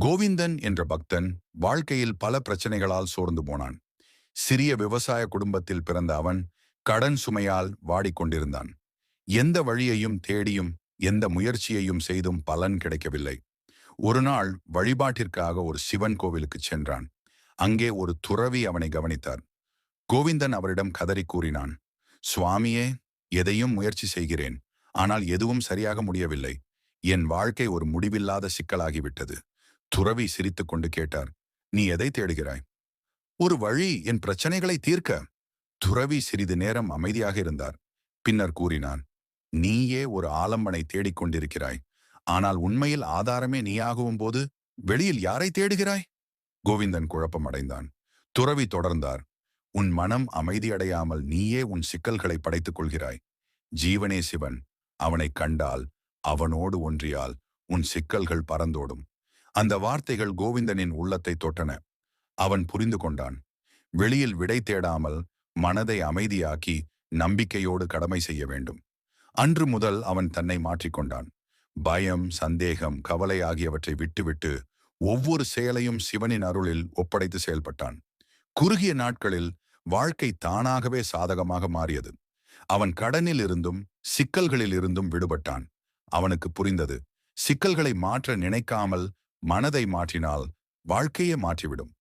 கோவிந்தன் என்ற பக்தன் வாழ்க்கையில் பல பிரச்சனைகளால் சோர்ந்து போனான். சிறிய விவசாய குடும்பத்தில் பிறந்த அவன் கடன் சுமையால் வாடிக்கொண்டிருந்தான். எந்த வழியையும் தேடியும் எந்த முயற்சியையும் செய்தும் பலன் கிடைக்கவில்லை. ஒரு நாள் வழிபாட்டிற்காக ஒரு சிவன் கோவிலுக்கு சென்றான். அங்கே ஒரு துறவி அவனை கவனித்தார். கோவிந்தன் அவரிடம் கதறி கூறினான், சுவாமியே, எதையும் முயற்சி செய்கிறேன், ஆனால் எதுவும் சரியாக முடியவில்லை. என் வாழ்க்கை ஒரு முடிவில்லாத சிக்கலாகிவிட்டது. துறவி சிரித்துக்கொண்டு கேட்டார், நீ எதை தேடுகிறாய்? ஒரு வழி என் பிரச்சனைகளை தீர்க்க. துறவி சிறிது நேரம் அமைதியாக இருந்தார். பின்னர் கூறினான், நீயே ஒரு ஆலம்பனை தேடிக்கொண்டிருக்கிறாய். ஆனால் உண்மையில் ஆதாரமே நீயாகும் போது வெளியில் யாரை தேடுகிறாய்? கோவிந்தன் குழப்பம் அடைந்தான். துறவி தொடர்ந்தார், உன் மனம் அமைதியடையாமல் நீயே உன் சிக்கல்களை படைத்துக் கொள்கிறாய். ஜீவனே சிவன். அவனை கண்டால், அவனோடு ஒன்றியால் உன் சிக்கல்கள் பறந்தோடும். அந்த வார்த்தைகள் கோவிந்தனின் உள்ளத்தை தொட்டன. அவன் புரிந்து கொண்டான். வெளியில் விடை தேடாமல் மனதை அமைதியாக்கி நம்பிக்கையோடு கடமை செய்ய வேண்டும். அன்று முதல் அவன் தன்னை மாற்றிக்கொண்டான். பயம், சந்தேகம், கவலை ஆகியவற்றை விட்டுவிட்டு ஒவ்வொரு செயலையும் சிவனின் அருளில் ஒப்படைத்து செயல்பட்டான். குறுகிய நாட்களில் வாழ்க்கை தானாகவே சாதகமாக மாறியது. அவன் கடனில் இருந்தும் சிக்கல்களில் இருந்தும் விடுபட்டான். அவனுக்கு புரிந்தது, சிக்கல்களை மாற்ற நினைக்காமல் மனதை மாற்றினால் வாழ்க்கையே மாற்றிவிடும்.